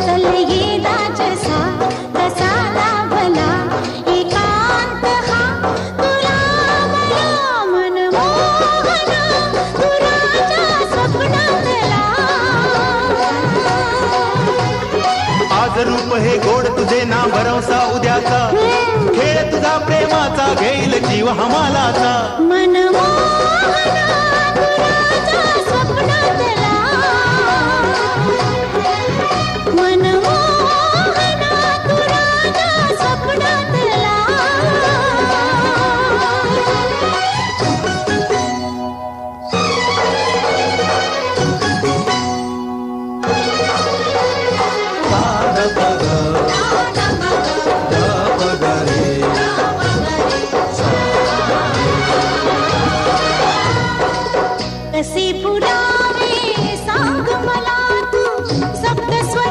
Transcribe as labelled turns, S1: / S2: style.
S1: चल ये दाजसा कसा लाभला एकांत हा तुला मला मनमोहना तुराच्या स्वप्नातला
S2: आज रूप हे गोड तुझे ना भरवसा उद्याचा खेळ तुझा प्रेमाचा घेईल जीव हमालाचा
S1: मनमोहना